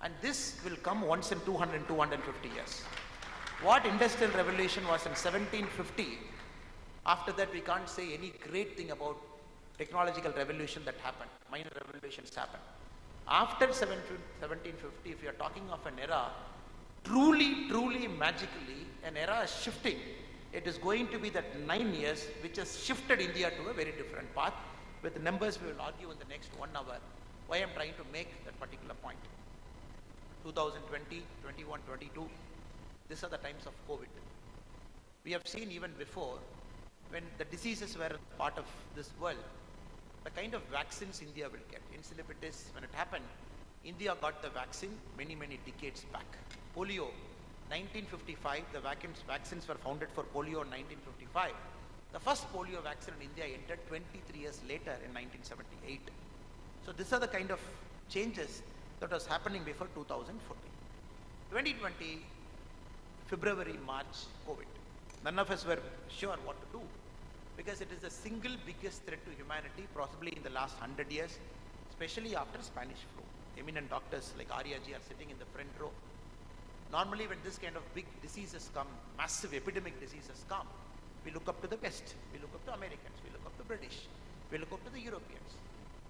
And this will come once in 200, 250 years. What industrial revolution was in 1750, after that we can't say any great thing about technological revolution that happened. Minor revolutions happened. After 1750, if you are talking of an era, truly magically, an era is shifting. It is going to be that 9 years which has shifted India to a very different path. With numbers we will argue in the next 1 hour why I am trying to make that particular point. 2020, 21, 22, these are the times of COVID. We have seen even before, when the diseases were part of this world, the kind of vaccines India will get. Encephalitis, when it happened, India got the vaccine many decades back. Polio, 1955, the vaccines were founded for polio in 1955. The first polio vaccine in India entered 23 years later in 1978. So these are the kind of changes that was happening before 2014. 2020, February, March, COVID. None of us were sure what to do, because it is the single biggest threat to humanity possibly in the last 100 years, especially after Spanish flu. Eminent doctors like Aryaji are sitting in the front row. Normally when this kind of big diseases come, massive epidemic diseases come, we look up to the West, we look up to Americans, we look up to British, we look up to the Europeans.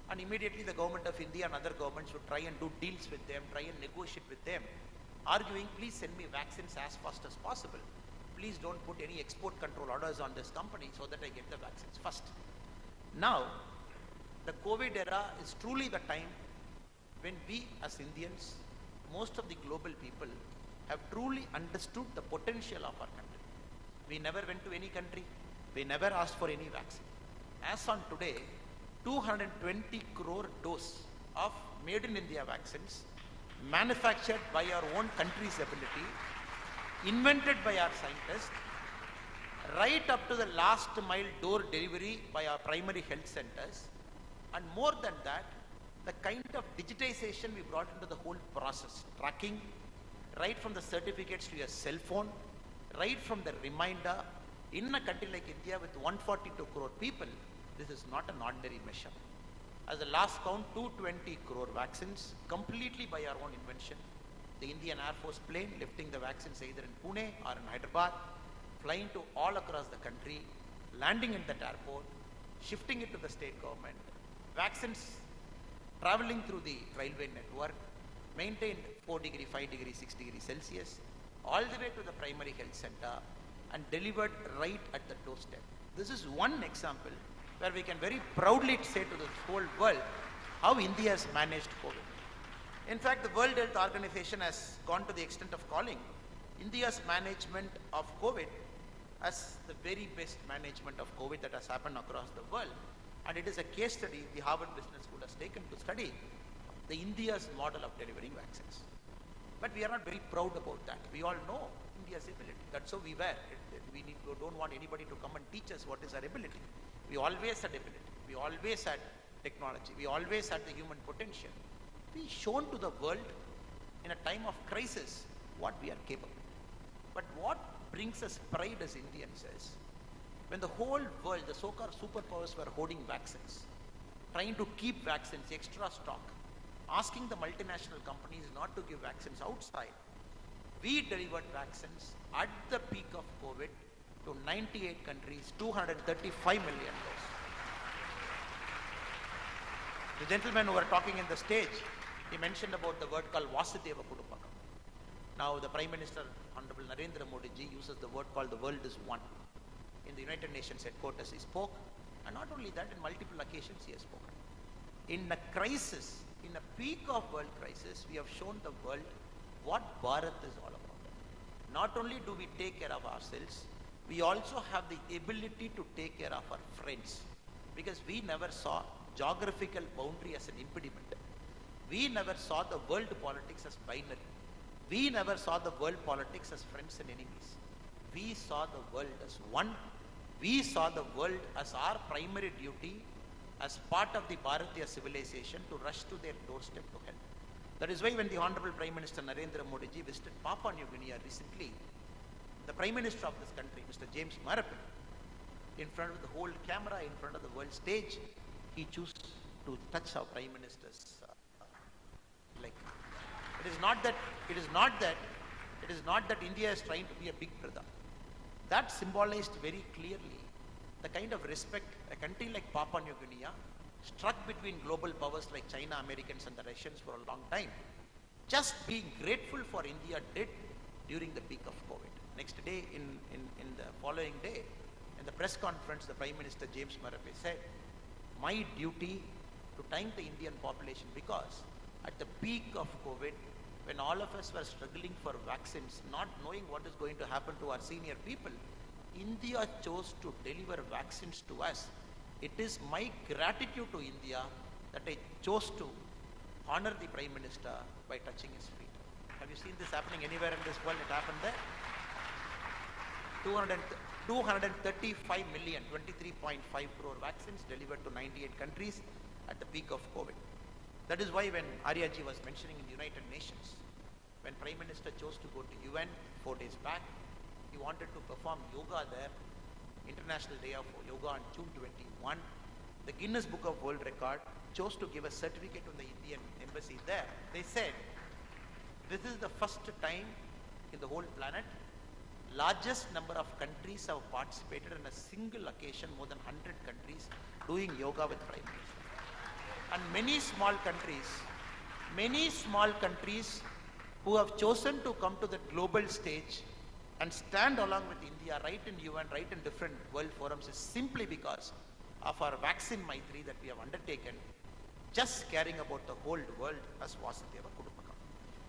And immediately the government of India and other governments would try and do deals with them, try and negotiate with them, arguing, please send me vaccines as fast as possible. Please don't put any export control orders on this company so that I get the vaccines first. Now, the COVID era is truly the time when we as Indians, most of the global people, have truly understood the potential of our country. We never went to any country. We never asked for any vaccine. As on today, 220 crore dose of made in India vaccines, manufactured by our own country's ability, invented by our scientists, right up to the last mile door delivery by our primary health centers, and more than that, the kind of digitization we brought into the whole process, tracking, right from the certificates to your cell phone, right from the reminder. In a country like India with 142 crore people, this is not an ordinary measure. As the last count, 220 crore vaccines, completely by our own invention. The Indian Air Force plane lifting the vaccines either in Pune or in Hyderabad, flying to all across the country, landing in that airport, shifting it to the state government, vaccines traveling through the railway network, maintained 4 degree, 5 degree, 6 degree Celsius, all the way to the primary health center and delivered right at the doorstep. This is one example where we can very proudly say to the whole world how India has managed COVID. In fact, the World Health Organization has gone to the extent of calling India's management of COVID as the very best management of COVID that has happened across the world. And it is a case study the Harvard Business School has taken to study the India's model of delivering vaccines. But we are not very proud about that. We all know India's ability. That's how we were. We don't want anybody to come and teach us what is our ability. We always had ability. We always had technology. We always had the human potential. We shown to the world in a time of crisis what we are capable. But what brings us pride as Indians is when the whole world, the so-called superpowers, were hoarding vaccines, trying to keep vaccines, extra stock, asking the multinational companies not to give vaccines outside, we delivered vaccines at the peak of COVID to 98 countries, 235 million doses. The gentleman who were talking in the stage, he mentioned about the word called Vasudeva Kudupakam. Now the Prime Minister, Honorable Narendra Modi ji, uses the word called the world is one. In the United Nations headquarters he spoke, and not only that, in multiple occasions he has spoken. In a crisis, in a peak of world crisis, we have shown the world what Bharat is all about. Not only do we take care of ourselves, we also have the ability to take care of our friends, because we never saw geographical boundary as an impediment. We never saw the world politics as binary. We never saw the world politics as friends and enemies. We saw the world as one. We saw the world as our primary duty as part of the Bharatiya civilization to rush to their doorstep to help. That is why when the Honorable Prime Minister Narendra Modi ji visited Papua New Guinea recently, the Prime Minister of this country, Mr. James Marape, in front of the whole camera, in front of the world stage, he chose to touch our Prime Minister's leg. It is not that India is trying to be a big brother. That symbolized very clearly the kind of respect a country like Papua New Guinea struck between global powers like China, Americans and the Russians for a long time. Just being grateful for India did during the peak of COVID. Next day, in the following day, in the press conference, the Prime Minister James Marape said, my duty to thank the Indian population, because at the peak of COVID, when all of us were struggling for vaccines, not knowing what is going to happen to our senior people, India chose to deliver vaccines to us. It is my gratitude to India that I chose to honor the Prime Minister by touching his feet. Have you seen this happening anywhere in this world? It happened there. 235 million, 23.5 crore vaccines delivered to 98 countries at the peak of COVID. That is why when Aryaji was mentioning in the United Nations, when Prime Minister chose to go to UN 4 days back, he wanted to perform yoga there, International Day of Yoga on June 21. The Guinness Book of World Record chose to give a certificate to the Indian embassy there. They said, this is the first time in the whole planet, largest number of countries have participated on a single occasion, more than 100 countries doing yoga with Prime Minister. And many small countries who have chosen to come to the global stage and stand along with India, right in UN, right in different world forums, is simply because of our vaccine Maitri that we have undertaken, just caring about the whole world as Vasudeva Kudumbakam.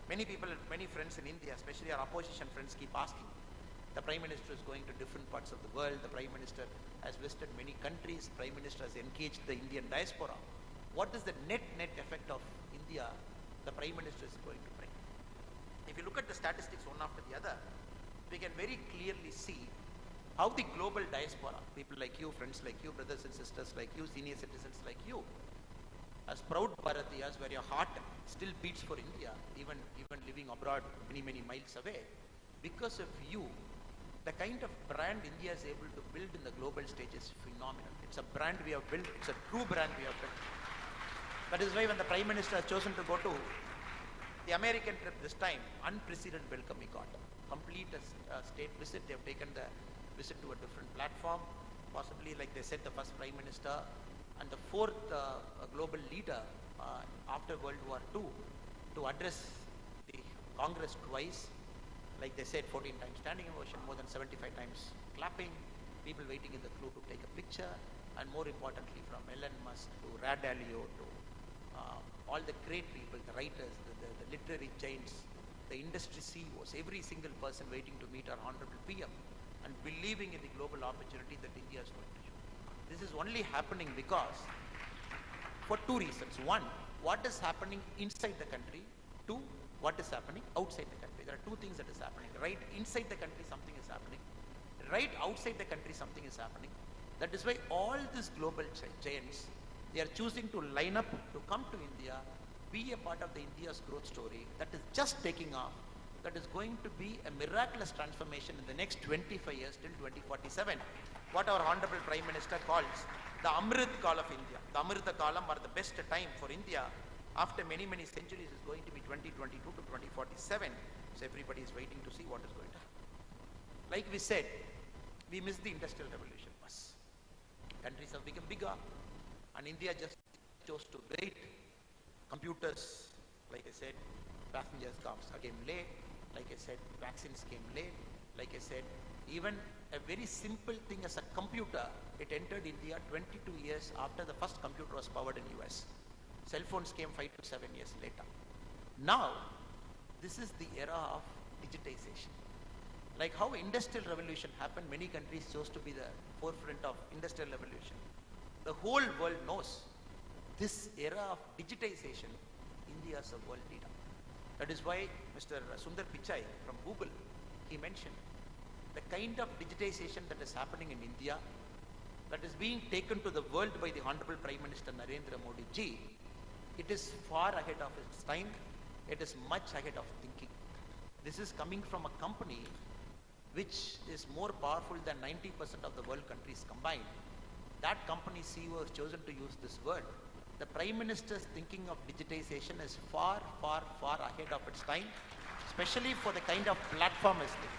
Many people, many friends in India, especially our opposition friends, keep asking, the Prime Minister is going to different parts of the world, the Prime Minister has visited many countries, Prime Minister has engaged the Indian diaspora. What is the net effect of India the Prime Minister is going to bring? If you look at the statistics one after the other, we can very clearly see how the global diaspora, people like you, friends like you, brothers and sisters like you, senior citizens like you, as proud Bharatiyas, where your heart still beats for India, even living abroad many miles away, because of you, the kind of brand India is able to build in the global stage is phenomenal. It's a brand we have built, it's a true brand we have built. That is why when the Prime Minister has chosen to go to the American trip this time, unprecedented welcome he got. Complete state visit, they have taken the visit to a different platform, possibly like they said, the first Prime Minister and the fourth global leader after World War II to address the Congress twice. Like they said, 14 times standing ovation, more than 75 times clapping, people waiting in the queue to take a picture, and more importantly from Elon Musk to Radalio to all the great people, the writers, the literary giants, the industry CEOs, every single person waiting to meet our Honorable PM and believing in the global opportunity that India is going to show. This is only happening because, for two reasons. One, what is happening inside the country. Two, what is happening outside the country. There are two things that is happening. Right inside the country, something is happening. Right outside the country, something is happening. That is why all these global giants, they are choosing to line up to come to India, be a part of the India's growth story that is just taking off, that is going to be a miraculous transformation in the next 25 years till 2047. What our Honorable Prime Minister calls the Amrit Kal of India. The Amrita Kalam, or the best time for India after many centuries, is going to be 2022 to 2047. So everybody is waiting to see what is going to happen. Like we said, we missed the Industrial Revolution bus. Countries have become bigger and India just chose to wait. Computers, like I said, passengers cars came late. Like I said, vaccines came late. Like I said, even a very simple thing as a computer, it entered India 22 years after the first computer was powered in US. Cell phones came 5 to 7 years later. Now, this is the era of digitization. Like how Industrial Revolution happened, many countries chose to be the forefront of Industrial Revolution. The whole world knows this era of digitization, India is a world leader. That is why Mr. Sundar Pichai from Google, he mentioned the kind of digitization that is happening in India, that is being taken to the world by the Honorable Prime Minister Narendra Modi ji, it is far ahead of its time. It is much ahead of thinking. This is coming from a company which is more powerful than 90% of the world countries combined. That company CEO has chosen to use this word The Prime Minister's thinking of digitization is far, far, far ahead of its time, especially for the kind of platform as this.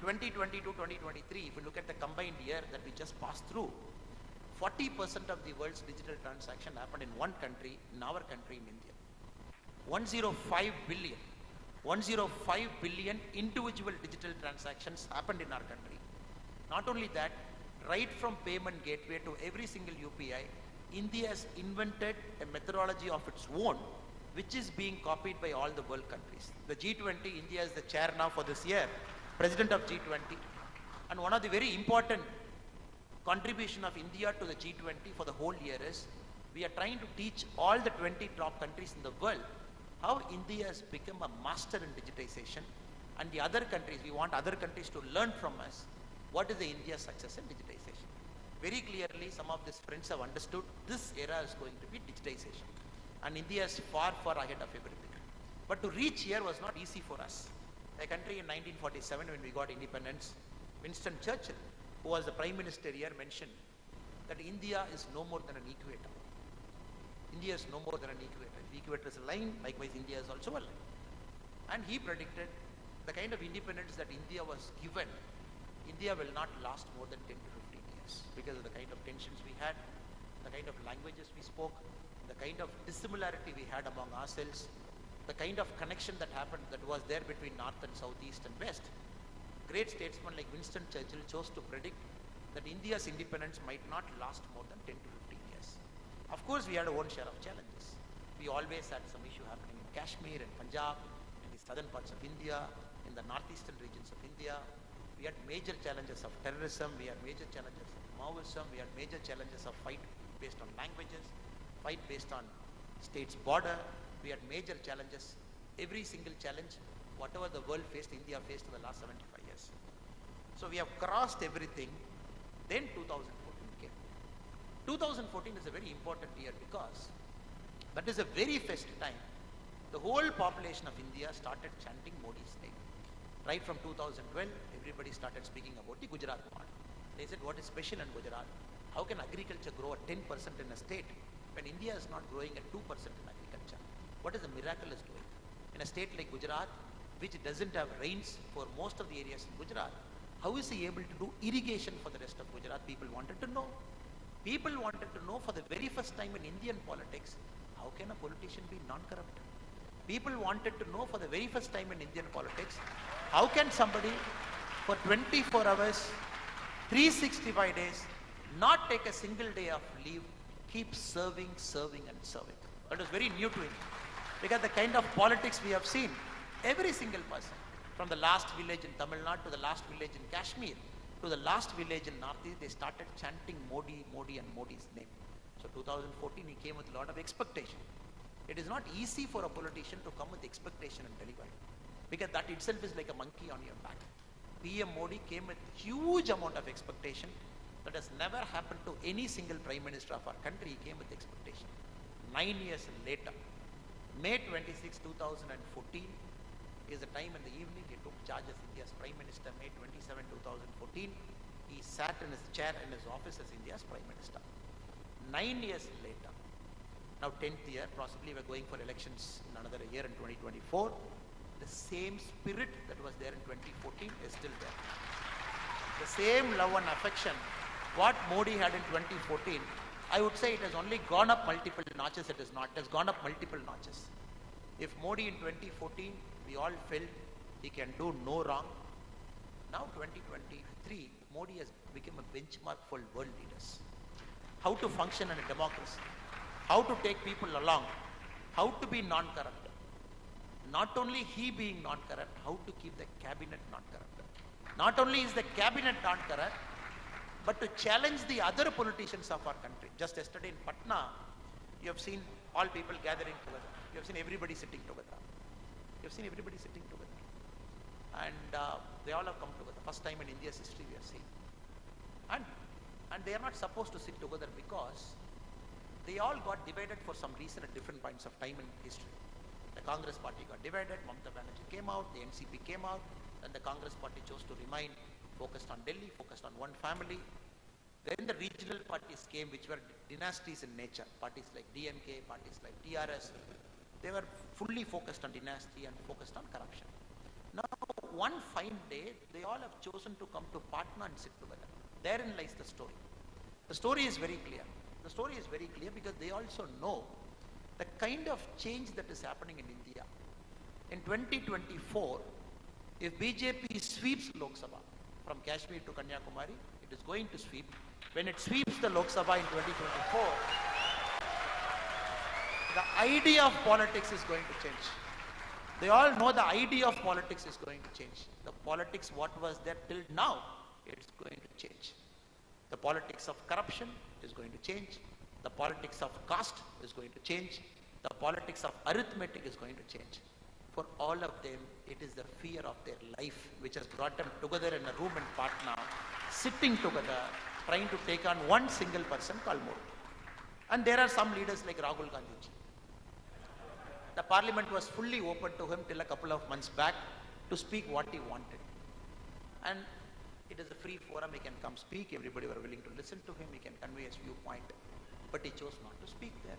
2020 to 2023, if you look at the combined year that we just passed through, 40% of the world's digital transaction happened in one country, in our country, in India. 105 billion individual digital transactions happened in our country. Not only that, right from payment gateway to every single UPI, India has invented a methodology of its own, which is being copied by all the world countries. The G20, India is the chair now for this year, president of G20. And one of the very important contribution of India to the G20 for the whole year is, we are trying to teach all the 20 top countries in the world how India has become a master in digitization, and the other countries, we want other countries to learn from us what is the India's success in digitization. Very clearly, some of these friends have understood this era is going to be digitization, and India is far, far ahead of everything. But to reach here was not easy for us. A country in 1947, when we got independence, Winston Churchill, who was the Prime Minister here, mentioned that India is no more than an equator. India is no more than an equator. The equator is a line, likewise India is also a line. And he predicted the kind of independence that India was given, India will not last more than 10 to 15 years because of the kind of tensions we had, the kind of languages we spoke, the kind of dissimilarity we had among ourselves, the kind of connection that happened, that was there between North and South, East and West. Great statesman like Winston Churchill chose to predict that India's independence might not last more than 10 to 15 years. Of course, we had our own share of challenges. We always had some issue happening in Kashmir and Punjab, in the southern parts of India, in the northeastern regions of India. We had major challenges of terrorism, we had major challenges of Maoism, we had major challenges of fight based on languages, fight based on states' border. We had major challenges. Every single challenge, whatever the world faced, India faced in the last 75 years. So we have crossed everything. Then 2014 came. 2014 is a very important year because that is the very first time the whole population of India started chanting Modi's name. Right from 2012, everybody started speaking about the Gujarat model. They said, what is special in Gujarat? How can agriculture grow at 10% in a state when India is not growing at 2% in agriculture? What is the miracle is doing? In a state like Gujarat, which doesn't have rains for most of the areas in Gujarat, how is he able to do irrigation for the rest of Gujarat? People wanted to know. People wanted to know for the very first time in Indian politics, how can a politician be non-corrupt? People wanted to know for the very first time in Indian politics, how can somebody for 24 hours, 365 days, not take a single day of leave, keep serving, serving and serving. That was very new to him. Because the kind of politics we have seen, every single person, from the last village in Tamil Nadu to the last village in Kashmir, to the last village in Northeast, they started chanting Modi, Modi and Modi's name. So 2014, he came with a lot of expectation. It is not easy for a politician to come with expectation and deliver, because that itself is like a monkey on your back. PM Modi came with huge amount of expectation that has never happened to any single Prime Minister of our country. He came with expectation. 9 years later, May 26, 2014 is the time in the evening he took charge as India's Prime Minister. May 27, 2014, he sat in his chair in his office as India's Prime Minister. 9 years later, now 10th year, possibly we're going for elections in another year in 2024, the same spirit that was there in 2014 is still there. The same love and affection, what Modi had in 2014, I would say it has only gone up multiple notches. It has gone up multiple notches. If Modi in 2014, we all felt he can do no wrong. Now 2023, Modi has become a benchmark for world leaders. How to function in a democracy, how to take people along, how to be non-corrupt. Not only he being non-corrupt, how to keep the cabinet non-corrupt. Not only is the cabinet non-corrupt, but to challenge the other politicians of our country. Just yesterday in Patna, you have seen all people gathering together. You have seen everybody sitting together. You have seen everybody sitting together. And they all have come together. First time in India's history we are seeing. And they are not supposed to sit together because they all got divided for some reason at different points of time in history. The Congress party got divided, Mamata Banerjee came out, the NCP came out, and the Congress party chose to remain focused on Delhi, focused on one family. Then the regional parties came, which were dynasties in nature. Parties like DMK, parties like TRS, they were fully focused on dynasty and focused on corruption. Now, one fine day, they all have chosen to come to Patna and sit together. Therein lies the story. The story is very clear. The story is very clear because they also know the kind of change that is happening in India. In 2024, if BJP sweeps Lok Sabha from Kashmir to Kanyakumari, it is going to sweep. When it sweeps the Lok Sabha in 2024, the idea of politics is going to change. They all know the idea of politics is going to change. The politics, what was there till now, it's going to change. The politics of corruption is going to change. The politics of caste is going to change. The politics of arithmetic is going to change. For all of them, it is the fear of their life which has brought them together in a room in Patna, sitting together, trying to take on one single person called Modi. And there are some leaders like Rahul Gandhi ji. The parliament was fully open to him till a couple of months back to speak what he wanted. And it is a free forum, he can come speak, everybody were willing to listen to him, he can convey his viewpoint, but he chose not to speak there.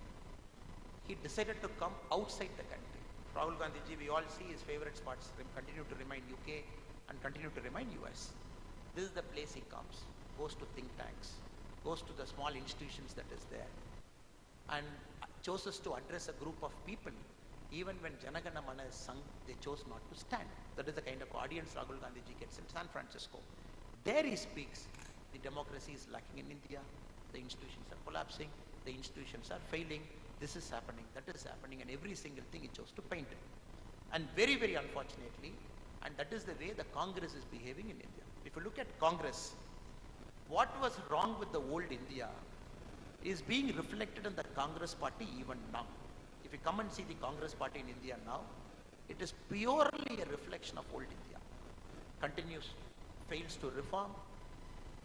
He decided to come outside the country. Rahul Gandhi ji, we all see his favorite spots continue to remain UK and continue to remain US. This is the place he comes, goes to think tanks, goes to the small institutions that is there, and chooses to address a group of people. Even when Janagana Mana is sung, they chose not to stand. That is the kind of audience Rahul Gandhi ji gets in San Francisco. There he speaks, the democracy is lacking in India, the institutions are collapsing, the institutions are failing, this is happening, that is happening, and every single thing he chose to paint it. And very, very unfortunately, and that is the way the Congress is behaving in India. If you look at Congress, what was wrong with the old India is being reflected in the Congress party even now. If you come and see the Congress party in India now, it is purely a reflection of old India. Continues, fails to reform,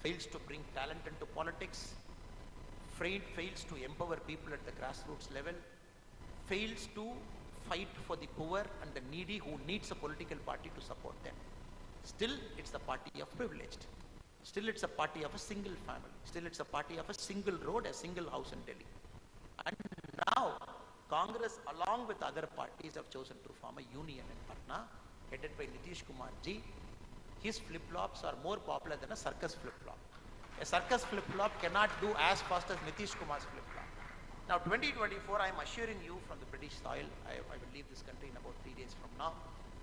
fails to bring talent into politics, fails to empower people at the grassroots level, fails to fight for the poor and the needy who needs a political party to support them. Still, it's the party of privileged. Still, it's a party of a single family. Still, it's a party of a single road, a single house in Delhi. And now, Congress, along with other parties, have chosen to form a union in Patna, headed by Nitish Kumar ji. His flip-flops are more popular than a circus flip-flop. A circus flip-flop cannot do as fast as Nitish Kumar's flip-flop. Now, 2024, I am assuring you from the British soil, I will leave this country in about 3 days from now.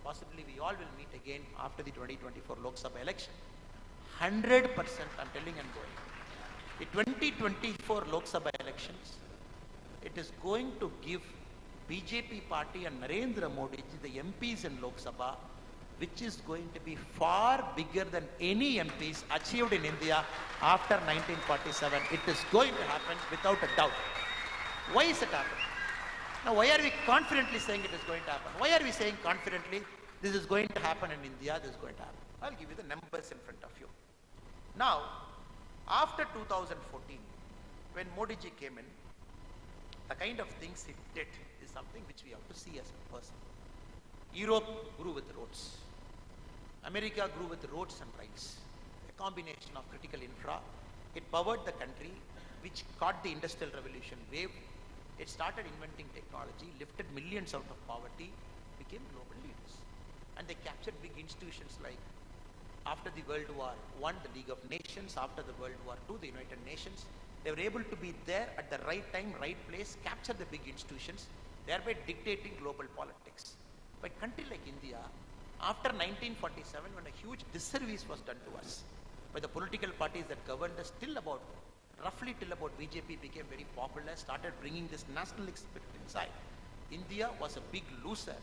Possibly we all will meet again after the 2024 Lok Sabha election. 100%, I'm telling and going. The 2024 Lok Sabha elections, it is going to give BJP party and Narendra Modi ji, the MPs in Lok Sabha, which is going to be far bigger than any MPs achieved in India after 1947. It is going to happen without a doubt. Why is it happening? Now, why are we confidently saying it is going to happen? Why are we saying confidently this is going to happen in India, this is going to happen? I'll give you the numbers in front of you. Now, after 2014, when Modi ji came in, the kind of things he did is something which we have to see as a person. Europe grew with roads. America grew with roads and rails. A combination of critical infra. It powered the country, which caught the industrial revolution wave. It started inventing technology, lifted millions out of poverty, became global leaders. And they captured big institutions like, after the World War I, the League of Nations, after the World War II, the United Nations. They were able to be there at the right time, right place, capture the big institutions, thereby dictating global politics. But a country like India, after 1947, when a huge disservice was done to us by the political parties that governed us, roughly till about BJP became very popular, started bringing this nationalistic spirit inside. India was a big loser,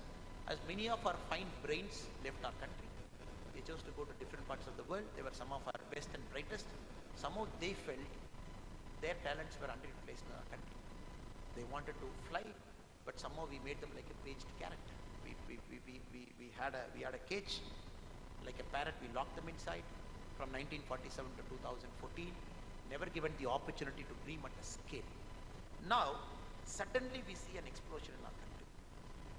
as many of our fine brains left our country. They chose to go to different parts of the world. They were some of our best and brightest. Somehow they felt their talents were underutilized in our country. They wanted to fly, but somehow we made them like a caged character. We had a cage, like a parrot. We locked them inside from 1947 to 2014. Never given the opportunity to dream at a scale. Now, suddenly we see an explosion in our country.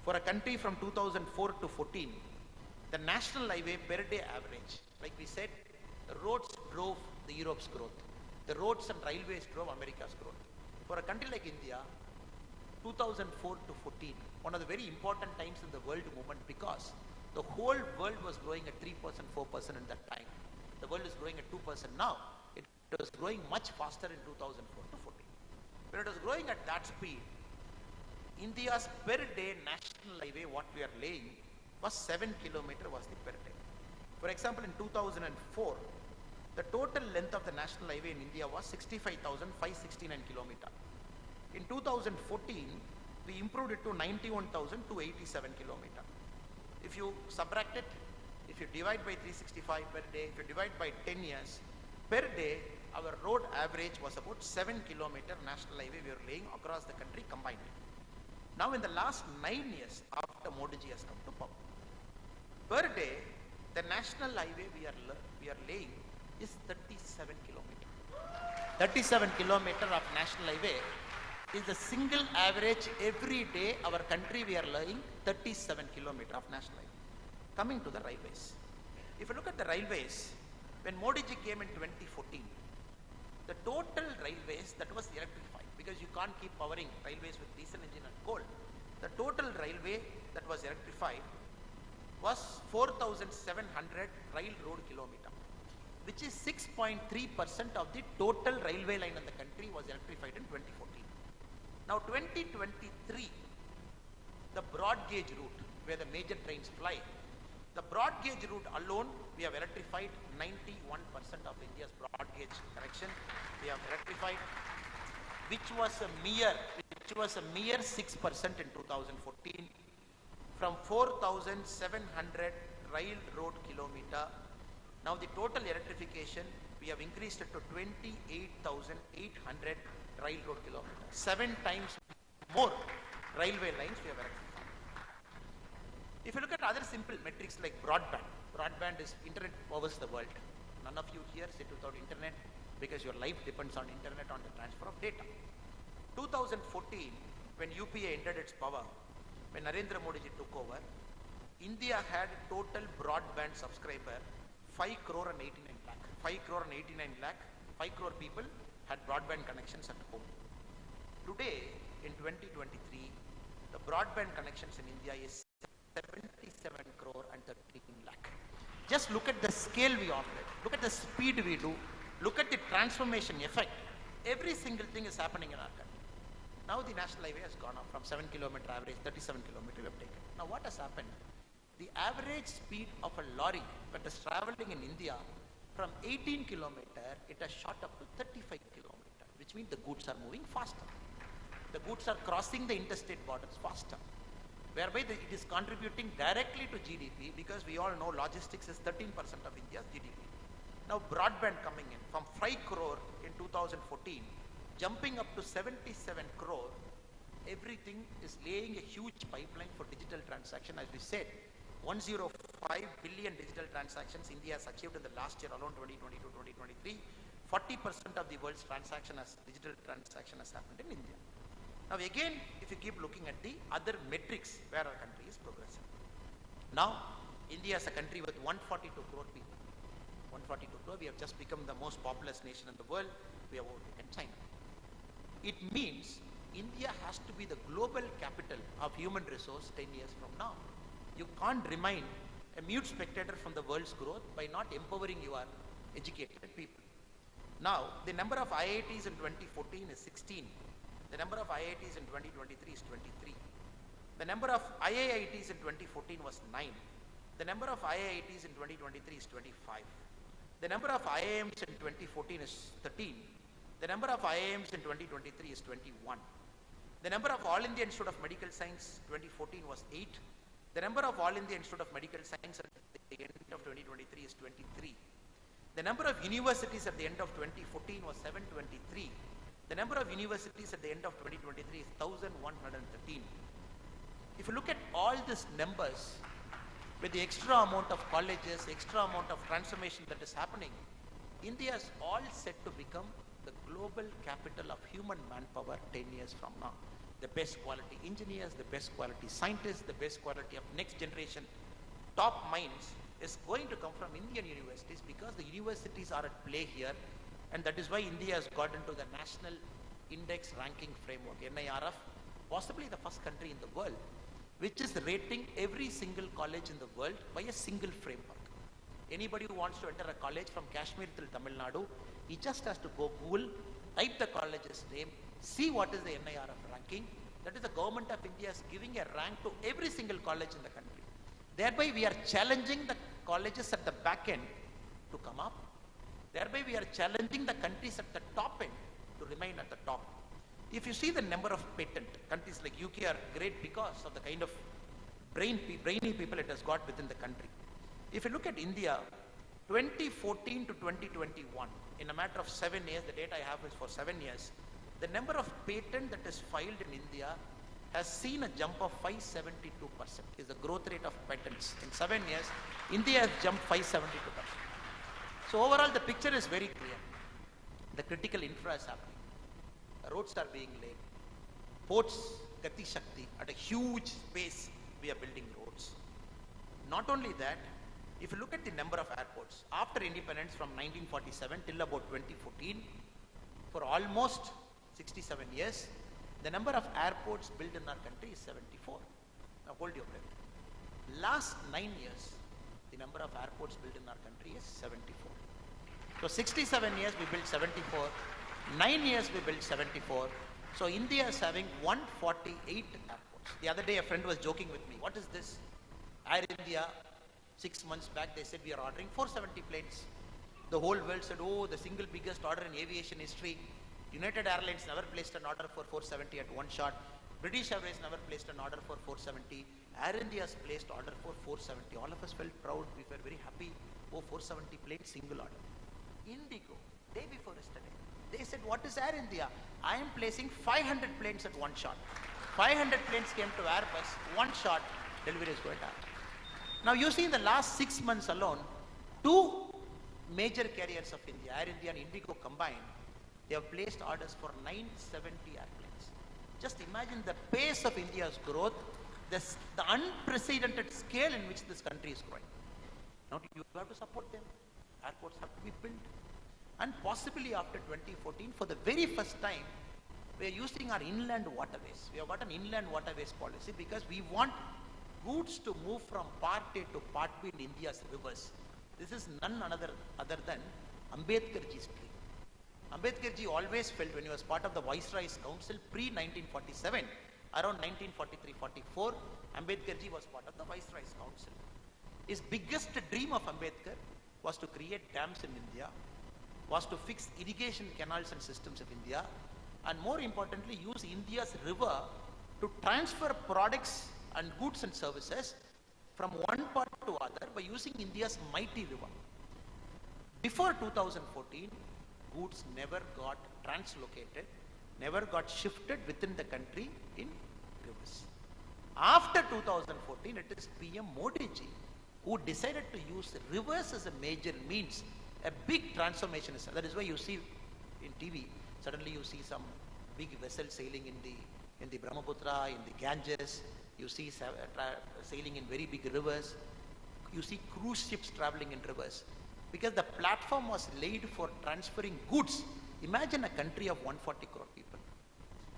For a country from 2004 to 14, the national highway per day average, like we said, the roads drove the Europe's growth. The roads and railways drove America's growth. For a country like India, 2004 to 14, one of the very important times in the world movement, because the whole world was growing at 3%, 4% in that time. The world is growing at 2% now. It was growing much faster in 2004 to 14. When it was growing at that speed, India's per day national highway, what we are laying, was 7 kilometers was the per day. For example, in 2004, the total length of the national highway in India was 65,569 kilometers. In 2014, we improved it to 91,287 kilometers. If you subtract it, if you divide by 365 per day, if you divide by 10 years, per day, our road average was about 7 kilometers national highway we were laying across the country combined. Now in the last 9 years after Modi ji has come to power, per day, the national highway we are laying is 37 kilometers. 37 kilometers of national highway is the single average every day our country we are laying 37 kilometers of national highway. Coming to the railways. If you look at the railways, when Modi ji came in 2014, the total railways that was electrified, because you can't keep powering railways with diesel engine and coal. The total railway that was electrified was 4,700 railroad kilometers, which is 6.3% of the total railway line in the country was electrified in 2014. Now 2023, the broad gauge route where the major trains fly, the broad gauge route alone, we have electrified 91% of India's broad gauge connection. We have electrified, which was a mere 6% in 2014. From 4,700 railroad kilometer, now the total electrification, we have increased it to 28,800 railroad kilometers. 7 times more railway lines we have electrified. If you look at other simple metrics like broadband, broadband is internet powers the world. None of you here sit without internet because your life depends on internet, on the transfer of data. 2014, when UPA entered its power, when Narendra Modi ji took over, India had total broadband subscriber 5 crore and 89 lakh. 5 crore and 89 lakh, 5 crore people had broadband connections at home. Today, in 2023, the broadband connections in India is 77 crore and 13 lakh. Just look at the scale we operate. Look at the speed we do. Look at the transformation effect. Every single thing is happening in our country. Now the national highway has gone up from 7 kilometer average, 37 kilometer we have taken. Now what has happened? The average speed of a lorry that is traveling in India from 18 kilometer, it has shot up to 35 kilometer, which means the goods are moving faster. The goods are crossing the interstate borders faster, whereby it is contributing directly to GDP, because we all know logistics is 13% of India's GDP. Now broadband coming in from 5 crore in 2014, jumping up to 77 crore, everything is laying a huge pipeline for digital transaction. As we said, 105 billion digital transactions India has achieved in the last year alone, 2022-2023. 40% of the world's digital transaction has happened in India. Now again, if you keep looking at the other metrics where our country is progressing. Now, India is a country with 142 crore people. 142 crore, we have just become the most populous nation in the world. We have overtaken China. It means India has to be the global capital of human resource 10 years from now. You can't remain a mute spectator from the world's growth by not empowering your educated people. Now, the number of IITs in 2014 is 16. The number of IITs in 2023 is 23. The number of IIITs in 2014 was 9. The number of IIITs in 2023 is 25. The number of IIMs in 2014 is 13. The number of IIMs in 2023 is 21. The number of All India Institute of Medical Science 2014 was 8. The number of All India Institute of Medical Science at the end of 2023 is 23. The number of universities at the end of 2014 was 723. The number of universities at the end of 2023 is 1,113. If you look at all these numbers, with the extra amount of colleges, extra amount of transformation that is happening, India is all set to become the global capital of human manpower 10 years from now. The best quality engineers, the best quality scientists, the best quality of next generation top minds is going to come from Indian universities, because the universities are at play here, And that is why India has got into the National Index Ranking Framework, NIRF, possibly the first country in the world, which is rating every single college in the world by a single framework. Anybody who wants to enter a college from Kashmir till Tamil Nadu, he just has to go Google, type the college's name, see what is the NIRF ranking. That is the government of India is giving a rank to every single college in the country. Thereby we are challenging the colleges at the back end to come up. Thereby we are challenging the countries at the top end to remain at the top. If you see the number of patent, countries like UK are great because of the kind of brainy people it has got within the country. If you look at India, 2014 to 2021, in a matter of 7 years, the data I have is for 7 years, the number of patent that is filed in India has seen a jump of 572%, is the growth rate of patents. In 7 years, India has jumped 572%. So overall, the picture is very clear. The critical infra is happening. Roads are being laid. Ports, Gati Shakti, at a huge pace, we are building roads. Not only that, if you look at the number of airports, after independence from 1947 till about 2014, for almost 67 years, the number of airports built in our country is 74. Now hold your breath. Last 9 years, the number of airports built in our country is 74. So 67 years we built 74, 9 years we built 74. So India is having 148 airports. The other day a friend was joking with me, what is this? Air India, 6 months back they said we are ordering 470 planes. The whole world said, oh, the single biggest order in aviation history. United Airlines never placed an order for 470 at one shot. British Airways never placed an order for 470. Air India's placed order for 470. All of us felt proud. We were very happy. Oh, 470 planes, single order. Indigo, day before yesterday, they said, what is Air India? I am placing 500 planes at one shot. 500 planes came to Airbus, one shot, delivery is going to happen. Now you see in the last 6 months alone, 2 major carriers of India, Air India and Indigo combined, they have placed orders for 970 airplanes. Just imagine the pace of India's growth, the unprecedented scale in which this country is growing. Now you have to support them. Airports have to be built. And possibly after 2014, for the very first time, we are using our inland waterways. We have got an inland waterways policy because we want goods to move from part A to part B in India's rivers. This is none other than Ambedkarji's dream. Ambedkarji always felt when he was part of the Viceroy's Council pre-1947, around 1943-44, Ambedkarji was part of the Viceroy's Council. His biggest dream of Ambedkar was to create dams in India, was to fix irrigation canals and systems of India, and more importantly, use India's river to transfer products and goods and services from one part to other by using India's mighty river. Before 2014, goods never got translocated, never got shifted within the country in rivers. After 2014, it is PM Modi ji who decided to use rivers as a major means. A big transformation is, that is why you see in TV, suddenly you see some big vessels sailing in the Brahmaputra, in the Ganges, you see sailing in very big rivers, you see cruise ships traveling in rivers, because the platform was laid for transferring goods. Imagine a country of 140 crore people.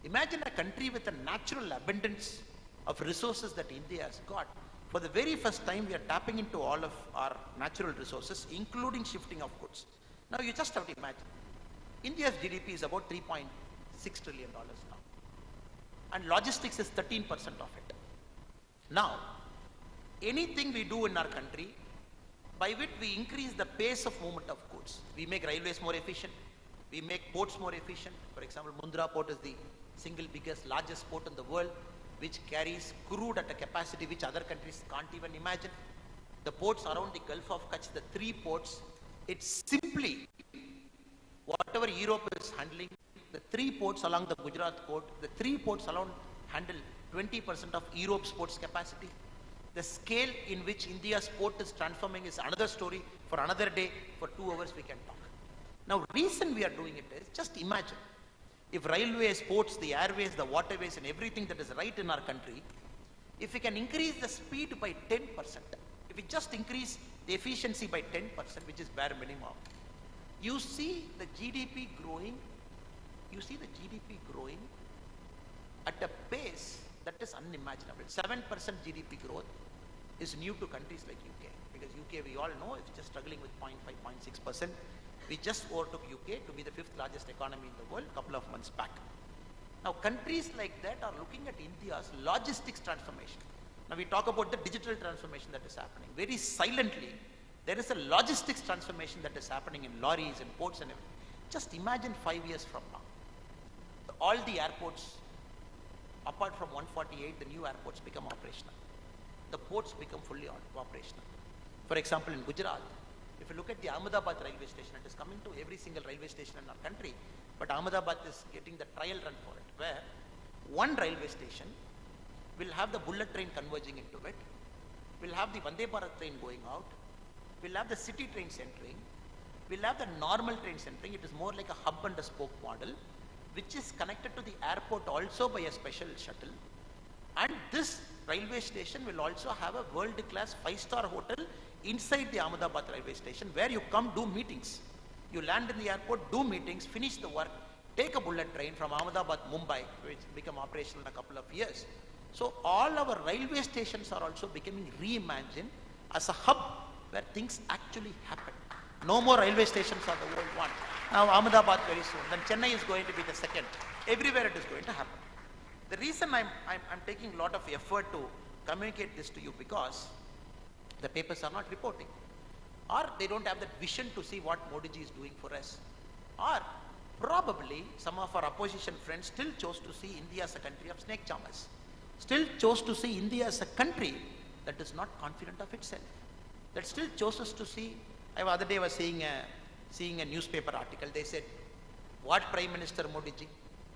Imagine a country with a natural abundance of resources that India has got. For the very first time, we are tapping into all of our natural resources, including shifting of goods. Now, you just have to imagine. India's GDP is about $3.6 trillion now. And logistics is 13% of it. Now, anything we do in our country, by which we increase the pace of movement of goods. We make railways more efficient. We make ports more efficient. For example, Mundra port is the single biggest, largest port in the world, which carries crude at a capacity which other countries can't even imagine. The ports around the Gulf of Kutch, the 3 ports, it's simply whatever Europe is handling, the 3 ports along the Gujarat port, the 3 ports alone handle 20% of Europe's ports capacity. The scale in which India's port is transforming is another story for another day. For 2 hours we can talk. Now, reason we are doing it is, just imagine, if railways, ports, the airways, the waterways and everything that is right in our country, if we can increase the speed by 10%, if we just increase the efficiency by 10%, which is bare minimum, You see the GDP growing, at a pace that is unimaginable. 7% GDP growth is new to countries like UK, because UK, we all know, is just struggling with 0.5, 0.6%. We just overtook UK to be the 5th largest economy in the world a couple of months back. Now, countries like that are looking at India's logistics transformation. Now, we talk about the digital transformation that is happening. Very silently, there is a logistics transformation that is happening in lorries and ports and everything. Just imagine 5 years from now. All the airports, apart from 148, the new airports become operational. The ports become fully operational. For example, in Gujarat, if you look at the Ahmedabad railway station, it is coming to every single railway station in our country, but Ahmedabad is getting the trial run for it, where one railway station will have the bullet train converging into it, will have the Vande Bharat train going out, will have the city trains entering, will have the normal trains entering. It is more like a hub and a spoke model, which is connected to the airport also by a special shuttle. And this railway station will also have a world-class 5-star hotel inside the Ahmedabad railway station, where you come do meetings. You land in the airport, do meetings, finish the work, take a bullet train from Ahmedabad, Mumbai, which will become operational in a couple of years. So all our railway stations are also becoming reimagined as a hub where things actually happen. No more railway stations are the world one. Now Ahmedabad very soon, then Chennai is going to be the second. Everywhere it is going to happen. The reason I'm taking a lot of effort to communicate this to you, because the papers are not reporting, or they don't have that vision to see what Modi ji is doing for us, or probably some of our opposition friends still chose to see India as a country of snake charmers, still chose to see India as a country that is not confident of itself, that still chose to see. The other day I was seeing a newspaper article. They said, what Prime Minister Modi ji,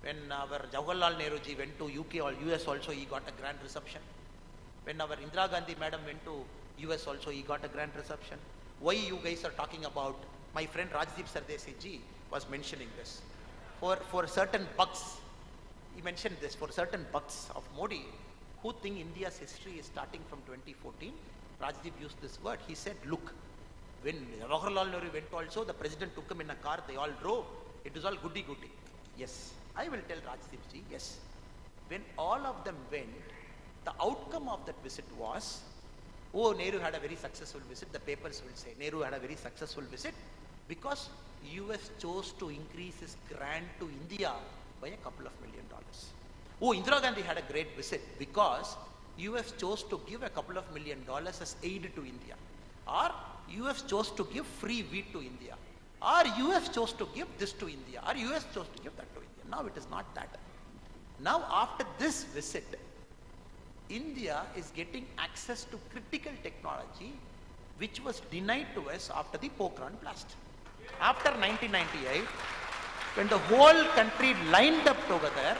when our Jawaharlal Nehru ji went to UK or US also, he got a grand reception. When our Indira Gandhi madam went to US also, he got a grand reception. Why you guys are talking about, my friend Rajdeep Sardesi ji was mentioning this. For certain bucks, he mentioned this, for certain bucks of Modi, who think India's history is starting from 2014, Rajdeep used this word. He said, look, when Jawaharlal Nehru went also, the president took him in a car, they all drove. It was all goody-goody. Yes, I will tell Rajdeep ji, yes. When all of them went, the outcome of that visit was, oh, Nehru had a very successful visit. The papers will say, Nehru had a very successful visit because US chose to increase his grant to India by a couple of $1 million. Oh, Indira Gandhi had a great visit because US chose to give a couple of $1 million as aid to India. Or US chose to give free wheat to India. Or US chose to give this to India. Or US chose to give that to India. Now it is not that. Now after this visit, India is getting access to critical technology which was denied to us after the Pokhran blast. After 1998, when the whole country lined up together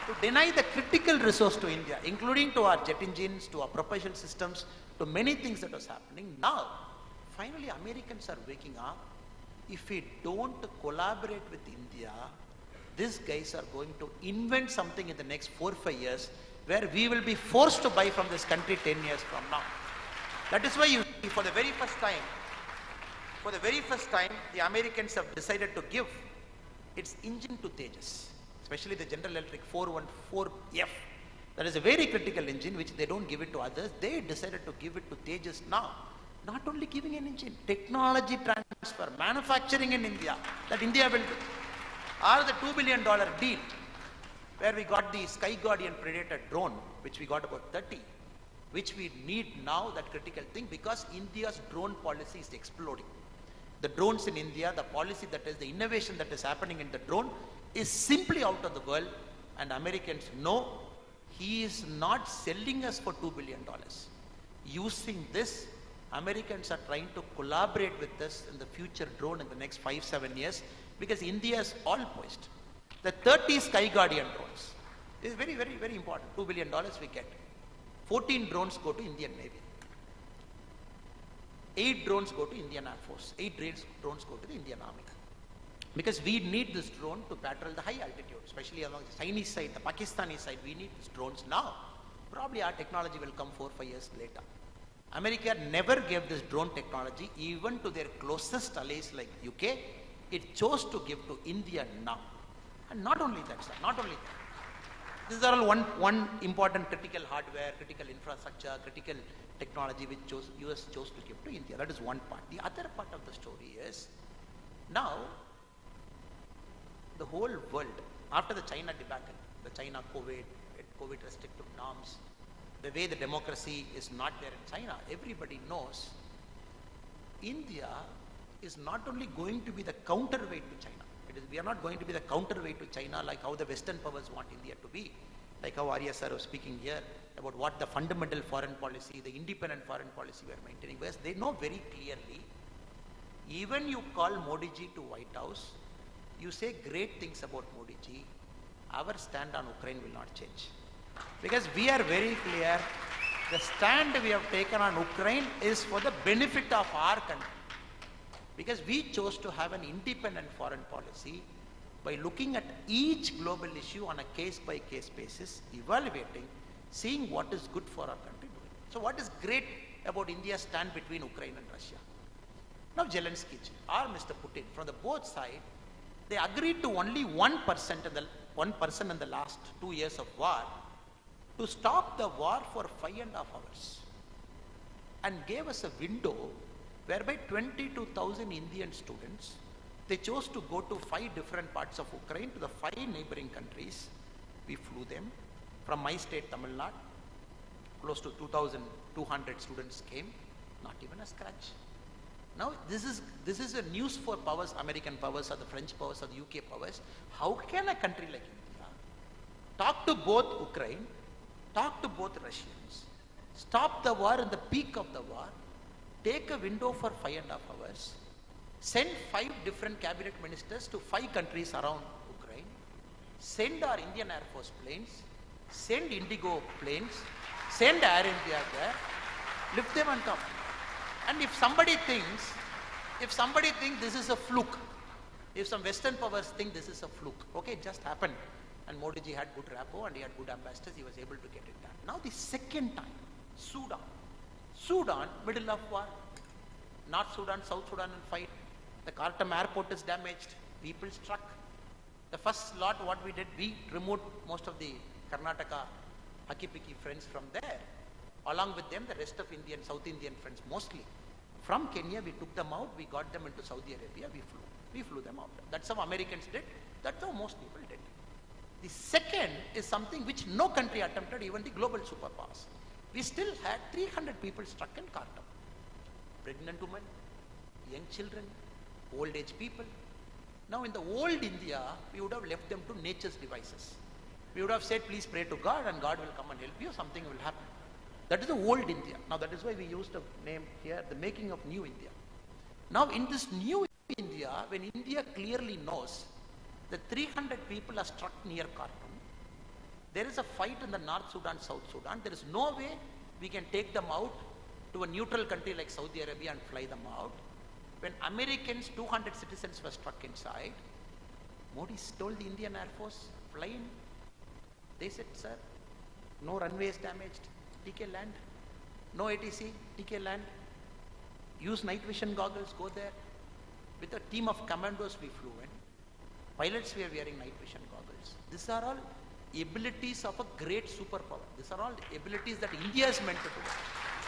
to deny the critical resource to India, including to our jet engines, to our propulsion systems, to many things that was happening. Now, finally Americans are waking up. If we don't collaborate with India, these guys are going to invent something in the next 4 or 5 years where we will be forced to buy from this country 10 years from now. That is why you see, for the very first time, the Americans have decided to give its engine to Tejas, especially the General Electric 414F. That is a very critical engine which they don't give it to others. They decided to give it to Tejas now. Not only giving an engine, technology transfer, manufacturing in India, that India will do. Or the $2 billion deal, where we got the Sky Guardian Predator drone, which we got about 30, which we need now, that critical thing, because India's drone policy is exploding. The drones in India, the policy that is, the innovation that is happening in the drone is simply out of the world, and Americans know he is not selling us for $2 billion. Using this, Americans are trying to collaborate with us in the future drone in the next 5-7 years, because India is all poised. The 30 Sky Guardian drones is very, very, very important. $2 billion we get. 14 drones go to Indian Navy. 8 drones go to Indian Air Force. 8 drones go to the Indian Army. Because we need this drone to patrol the high altitude, especially along the Chinese side, the Pakistani side. We need these drones now. Probably our technology will come 4 or 5 years later. America never gave this drone technology even to their closest allies like UK, it chose to give to India now. And not only that, sir, not only that. These are all one important critical hardware, critical infrastructure, critical technology which US chose to give to India. That is one part. The other part of the story is, now the whole world, after the China debacle, the China COVID restrictive norms, the way the democracy is not there in China, everybody knows India is not only going to be the counterweight to China. We are not going to be the counterweight to China like how the Western powers want India to be, like how Arya sir was speaking here about what the fundamental foreign policy, the independent foreign policy we are maintaining. Whereas they know very clearly, even you call Modi ji to White House, you say great things about Modi ji, our stand on Ukraine will not change. Because we are very clear, the stand we have taken on Ukraine is for the benefit of our country. Because we chose to have an independent foreign policy by looking at each global issue on a case-by-case basis, evaluating, seeing what is good for our country. So what is great about India's stand between Ukraine and Russia? Now Zelensky or Mr. Putin, from the both sides, they agreed to only 1% in the last 2 years of war to stop the war for 5.5 hours and gave us a window whereby 22,000 Indian students, they chose to go to 5 different parts of Ukraine, to the 5 neighboring countries. We flew them. From my state, Tamil Nadu, close to 2,200 students came, not even a scratch. Now, this is a news for powers, American powers or the French powers or the UK powers. How can a country like India talk to both Ukraine, talk to both Russians, stop the war in the peak of the war, take a window for 5.5 hours, send 5 different cabinet ministers to 5 countries around Ukraine, send our Indian Air Force planes, send Indigo planes, send Air India there, lift them on top. And if somebody thinks this is a fluke, if some Western powers think this is a fluke, okay, it just happened. And Modi ji had good rapport and he had good ambassadors, he was able to get it done. Now the second time, Sudan, middle of war. North Sudan, South Sudan in fight. The Khartoum airport is damaged. People struck. The first lot, what we did, we removed most of the Karnataka Hakipiki friends from there. Along with them, the rest of South Indian friends mostly. From Kenya, we took them out. We got them into Saudi Arabia. We flew them out. That's how Americans did. That's how most people did. The second is something which no country attempted, even the global superpowers. We still had 300 people struck in Khartoum. Pregnant women, young children, old age people. Now in the old India, we would have left them to nature's devices. We would have said, please pray to God and God will come and help you, something will happen. That is the old India. Now that is why we used the name here, the making of new India. Now in this new India, when India clearly knows that 300 people are struck near Khartoum, there is a fight in the North Sudan, South Sudan. There is no way we can take them out to a neutral country like Saudi Arabia and fly them out. When Americans, 200 citizens were struck inside, Modi told the Indian Air Force, fly in. They said, sir, no runways damaged, TK land. No ATC, TK land. Use night vision goggles, go there. With a team of commandos we flew in. Pilots were wearing night vision goggles. These are all abilities of a great superpower. These are all abilities that India is meant to do.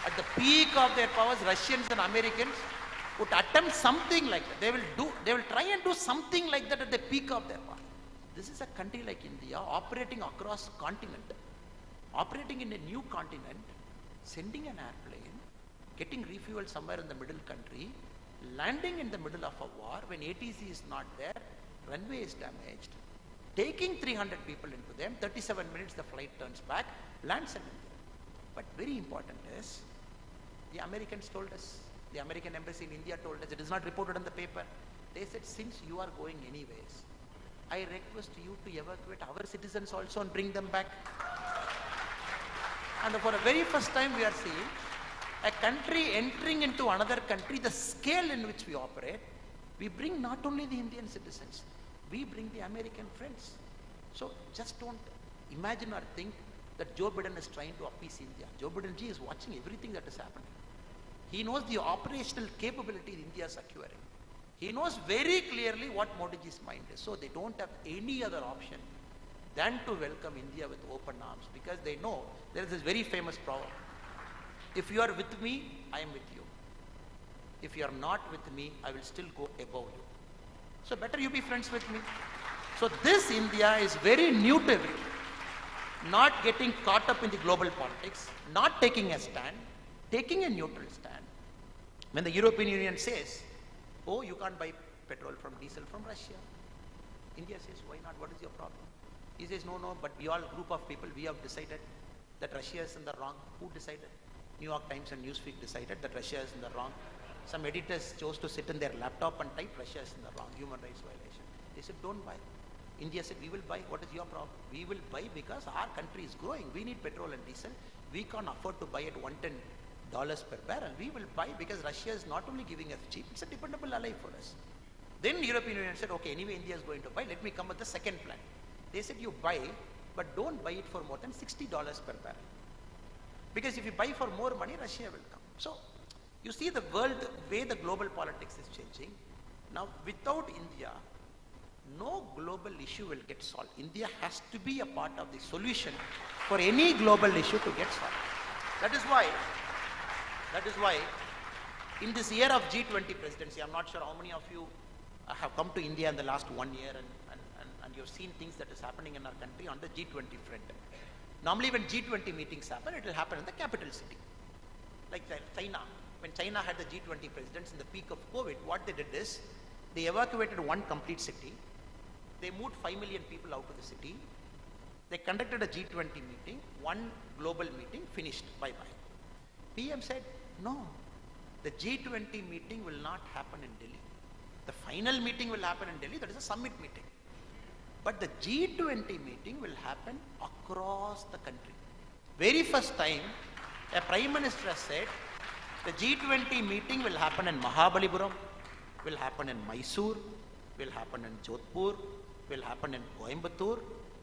At the peak of their powers, Russians and Americans would attempt something like that. They will try and do something like that at the peak of their power. This is a country like India operating across continent, operating in a new continent, sending an airplane, getting refueled somewhere in the middle country, landing in the middle of a war when ATC is not there, runway is damaged, taking 300 people into them, 37 minutes the flight turns back, lands in India. But very important is, the Americans told us, the American embassy in India told us, it is not reported in the paper. They said, since you are going anyways, I request you to evacuate our citizens also and bring them back. And for the very first time we are seeing a country entering into another country, the scale in which we operate, we bring not only the Indian citizens, we bring the American friends. So just don't imagine or think that Joe Biden is trying to appease India. Joe Biden ji is watching everything that is happening. He knows the operational capability India is acquiring. He knows very clearly what Modiji's mind is. So they don't have any other option than to welcome India with open arms, because they know there is this very famous proverb. If you are with me, I am with you. If you are not with me, I will still go above you. So better you be friends with me. So this India is very new to everyone. Not getting caught up in the global politics, not taking a stand, taking a neutral stand. When the European Union says, oh, you can't buy petrol from diesel from Russia, India says, why not? What is your problem? He says, no, but we all group of people, we have decided that Russia is in the wrong. Who decided? New York Times and Newsweek decided that Russia is in the wrong. Some editors chose to sit in their laptop and type Russia is in the wrong, human rights violation. They said, don't buy. India said, we will buy. What is your problem? We will buy because our country is growing. We need petrol and diesel. We can't afford to buy at $110 per barrel. We will buy because Russia is not only giving us cheap, it's a dependable ally for us. Then European Union said, okay, anyway, India is going to buy. Let me come with the second plan. They said, you buy, but don't buy it for more than $60 per barrel. Because if you buy for more money, Russia will come. So, you see the world, way the global politics is changing. Now, without India, no global issue will get solved. India has to be a part of the solution for any global issue to get solved. That is why in this year of G20 presidency, I'm not sure how many of you have come to India in the last 1 year and you've seen things that is happening in our country on the G20 front. Normally when G20 meetings happen, it will happen in the capital city. Like China. When China had the G20 presidents in the peak of COVID, what they did is, they evacuated one complete city. They moved 5 million people out of the city. They conducted a G20 meeting, one global meeting, finished, bye-bye. PM said, no, the G20 meeting will not happen in Delhi. The final meeting will happen in Delhi, that is a summit meeting. But the G20 meeting will happen across the country. Very first time, a Prime Minister said, the G20 meeting will happen in Mahabalipuram, will happen in Mysore, will happen in Jodhpur, will happen in Coimbatore,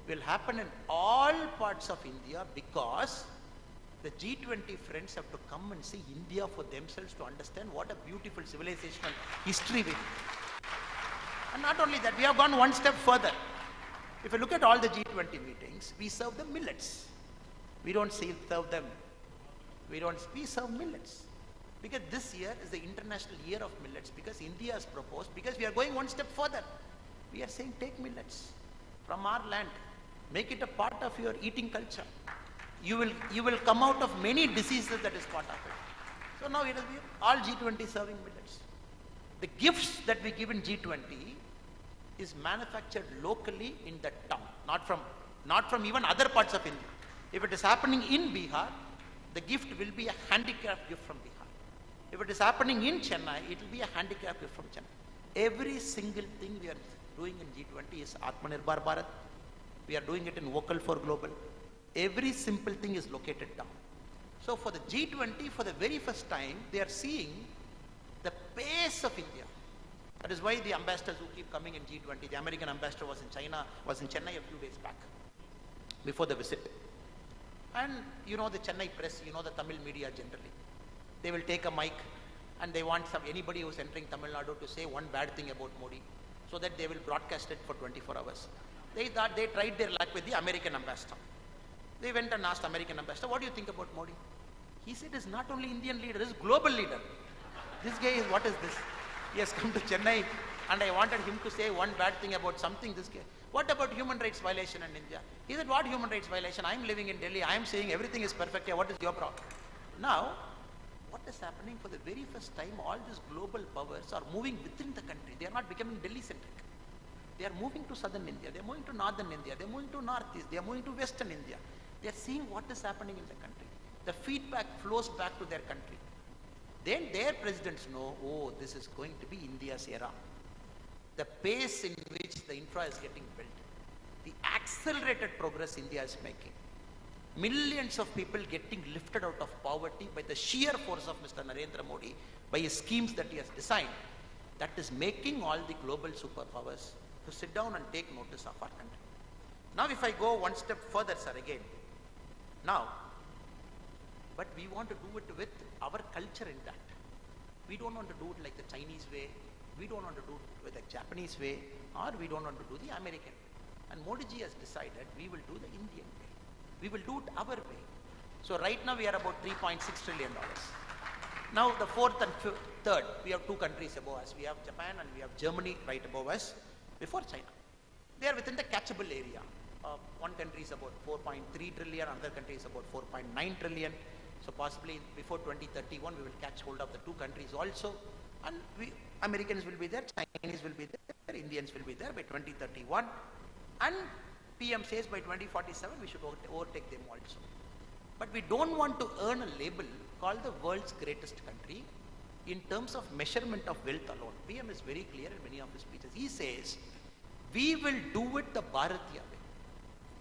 will happen in all parts of India, because the G20 friends have to come and see India for themselves to understand what a beautiful civilizational history we have. And not only that, we have gone one step further. If you look at all the G20 meetings, we serve them millets. We don't serve them, we serve millets. Because this year is the International Year of Millets, because India has proposed, because we are going one step further. We are saying, take millets from our land, make it a part of your eating culture. You will come out of many diseases that is part of it. So now it will be all G20 serving millets. The gifts that we give in G20 is manufactured locally in that town, not from even other parts of India. If it is happening in Bihar, the gift will be a handicraft gift from Bihar. If it is happening in Chennai, it will be a handicraft gift from Chennai. Every single thing we are doing in G20 is Atmanirbhar Bharat. We are doing it in Vocal for Global. Every simple thing is located down. So for the G20, for the very first time, they are seeing the pace of India. That is why the ambassadors who keep coming in G20, the American ambassador was in Chennai a few days back, before the visit. And you know the Chennai press, you know the Tamil media generally. They will take a mic and they want anybody who is entering Tamil Nadu to say one bad thing about Modi, so that they will broadcast it for 24 hours. They tried their luck with the American ambassador. They went and asked American ambassador, what do you think about Modi? He said, it's not only Indian leader, it's global leader. This guy is, what is this? He has come to Chennai and I wanted him to say one bad thing about something, this guy. What about human rights violation in India? He said, what human rights violation? I am living in Delhi, I am saying everything is perfect here, what is your problem? Now, what is happening for the very first time, all these global powers are moving within the country. They are not becoming Delhi-centric. They are moving to southern India, they are moving to northern India, they are moving to northeast, they are moving to western India. They are seeing what is happening in the country. The feedback flows back to their country. Then their presidents know, oh, this is going to be India's era. The pace in which the infra is getting built, the accelerated progress India is making, millions of people getting lifted out of poverty by the sheer force of Mr. Narendra Modi, by his schemes that he has designed, that is making all the global superpowers to sit down and take notice of our country. Now if I go one step further, sir, again, now, but we want to do it with our culture intact. We don't want to do it like the Chinese way, We don't want to do it with the Japanese way, or we don't want to do the American way. And Modi ji has decided we will do the Indian way. We will do it our way. So right now we are about $3.6 trillion. Now the fourth and third, we have two countries above us. We have Japan and we have Germany right above us before China. They are within the catchable area. One country is about 4.3 trillion, another country is about 4.9 trillion. So possibly before 2031, we will catch hold of the two countries also. And Americans will be there, Chinese will be there, Indians will be there by 2031. And PM says by 2047, we should overtake them also. But we don't want to earn a label called the world's greatest country in terms of measurement of wealth alone. PM is very clear in many of his speeches. He says, we will do it the Bharatiya way.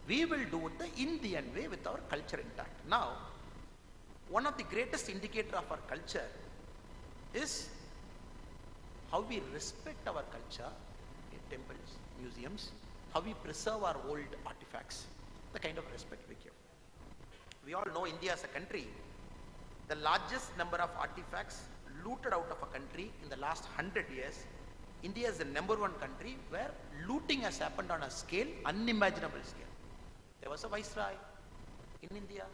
We will do it the Indian way with our culture intact. Now, one of the greatest indicator of our culture is how we respect our culture in temples, museums, how we preserve our old artifacts, the kind of respect we give. We all know India as a country, the largest number of artifacts looted out of a country in the last 100 years. India is the #1 country where looting has happened on a scale, unimaginable scale. There was a viceroy in India,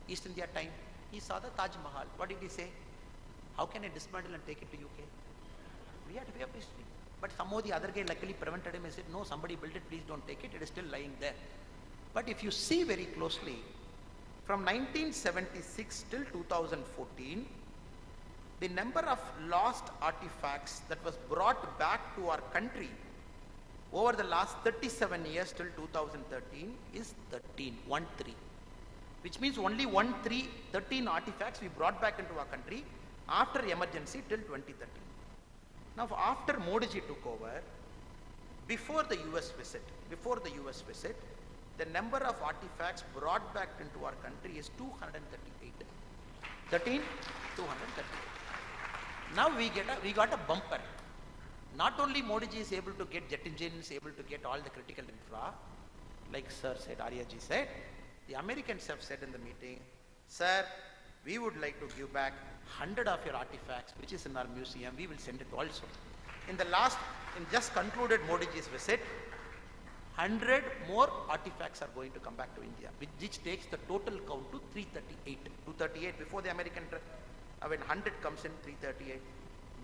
East India time. He saw the Taj Mahal. What did he say? How can I dismantle and take it to UK? We had way of history. But somehow the other guy luckily prevented him and said, no, somebody built it, please don't take it. It is still lying there. But if you see very closely, from 1976 till 2014, the number of lost artifacts that was brought back to our country over the last 37 years till 2013 is 13, which means only 13 artifacts we brought back into our country after emergency till 2013. Now after Modi ji took over, before the US visit, the number of artifacts brought back into our country is 238. 238. Now we got a bumper. Not only Modi ji is able to get jet engines, able to get all the critical infra, like Sir said, Arya ji said, the Americans have said in the meeting, sir, we would like to give back 100 of your artifacts, which is in our museum. We will send it also. In just concluded Modi ji's visit, 100 more artifacts are going to come back to India, which takes the total count to 338. 238 before the American, when 100 comes in, 338.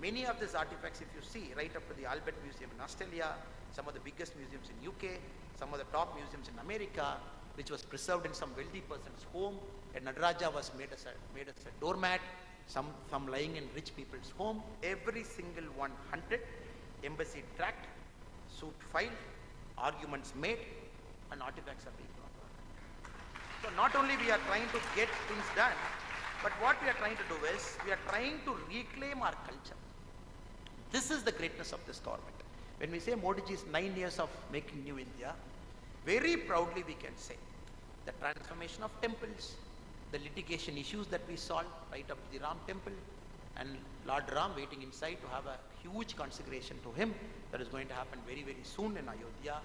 Many of these artifacts, if you see, right up to the Albert Museum in Australia, some of the biggest museums in UK, some of the top museums in America, which was preserved in some wealthy person's home, and Nadaraja was made as a doormat, some lying in rich people's home. Every single one, 100, embassy tracked, suit filed, arguments made, and artifacts are being brought. So not only we are trying to get things done, but what we are trying to do is, we are trying to reclaim our culture. This is the greatness of this government. When we say Modi ji's 9 years of making new India, very proudly we can say the transformation of temples, the litigation issues that we solved right up to the Ram temple, and Lord Ram waiting inside to have a huge consecration to him that is going to happen very, very soon in Ayodhya.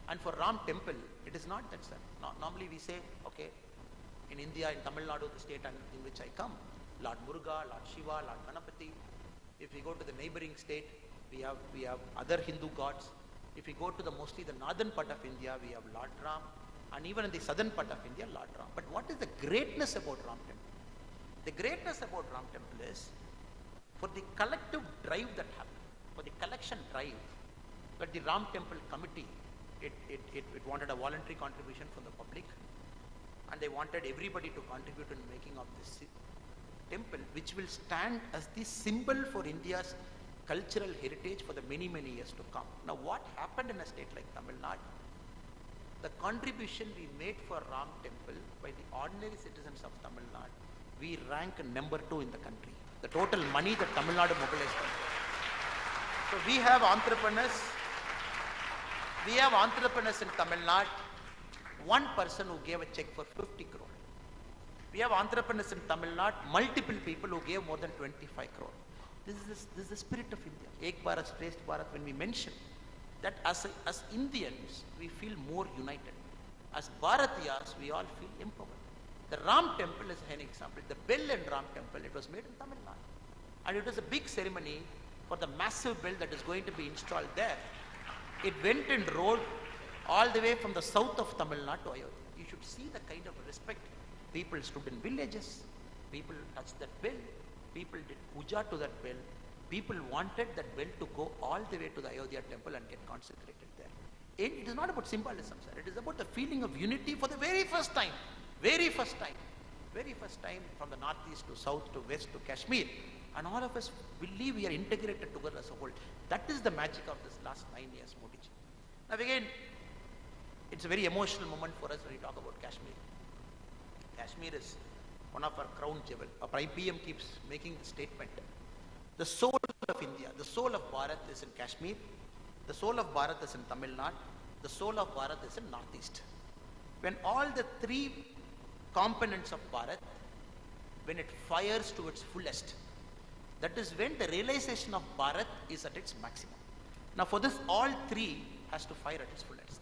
And for Ram temple, it is not that, sir. Normally we say, okay, in India, in Tamil Nadu, the state in which I come, Lord Muruga, Lord Shiva, Lord Ganapati. If we go to the neighboring state, we have other Hindu gods. If we go to mostly the northern part of India, we have Lord Ram, and even in the southern part of India, Lord Ram. But what is the greatness about Ram temple? The greatness about Ram temple is, for the collective drive that happened, for the collection drive, that the Ram temple committee, it wanted a voluntary contribution from the public, and they wanted everybody to contribute in making of this temple, which will stand as the symbol for India's cultural heritage for the many, many years to come. Now what happened in a state like Tamil Nadu? The contribution we made for Ram temple by the ordinary citizens of Tamil Nadu, we rank #2 in the country. The total money that Tamil Nadu mobilized. So we have entrepreneurs in Tamil Nadu, one person who gave a check for 50 crore. We have entrepreneurs in Tamil Nadu, multiple people who gave more than 25 crore. This is the spirit of India. Ek Bharat, Shresth Bharat, when we mention that as Indians, we feel more united. As Bharatiyas, we all feel empowered. The Ram temple is an example. The bell in Ram temple, it was made in Tamil Nadu. And it was a big ceremony for the massive bill that is going to be installed there. It went and rode all the way from the south of Tamil Nadu to Ayodhya. You should see the kind of respect. People stood in villages, people touched that bill, people did puja to that bill, people wanted that bill to go all the way to the Ayodhya temple and get consecrated there. And it is not about symbolism, sir. It is about the feeling of unity for the very first time. Very first time from the northeast to south to west to Kashmir. And all of us believe we are integrated together as a whole. That is the magic of this last 9 years, Modi ji. Now again, it's a very emotional moment for us when we talk about Kashmir. Kashmir is one of our crown jewel. Our PM keeps making the statement. The soul of India, the soul of Bharat is in Kashmir. The soul of Bharat is in Tamil Nadu. The soul of Bharat is in Northeast. When all the three components of Bharat, when it fires to its fullest, that is when the realization of Bharat is at its maximum. Now for this, all three has to fire at its fullest.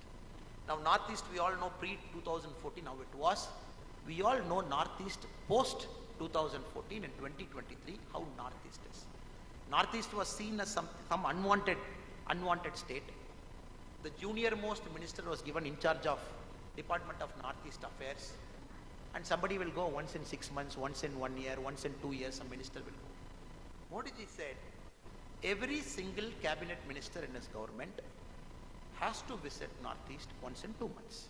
Now Northeast, we all know pre-2014 how it was. We all know Northeast post-2014 and 2023 how Northeast is. Northeast was seen as some unwanted state. The junior most minister was given in charge of Department of Northeast Affairs, and somebody will go once in 6 months, once in 1 year, once in 2 years, some minister will go. Modi ji said, every single cabinet minister in his government has to visit Northeast once in 2 months.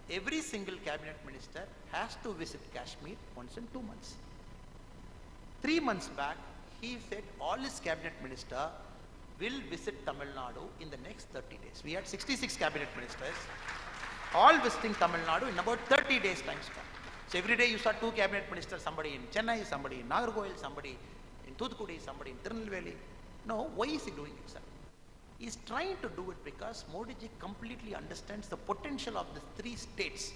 Every single cabinet minister has to visit Kashmir once in 2 months. 3 months back, he said all his cabinet minister will visit Tamil Nadu in the next 30 days. We had 66 cabinet ministers, all visiting Tamil Nadu in about 30 days time span. So every day you saw 2 cabinet ministers, somebody in Chennai, somebody in Nagarkoil, somebody in Thoothukudi, somebody in Tirunelveli. No, why is he doing it, sir? He is trying to do it because Modi ji completely understands the potential of the 3 states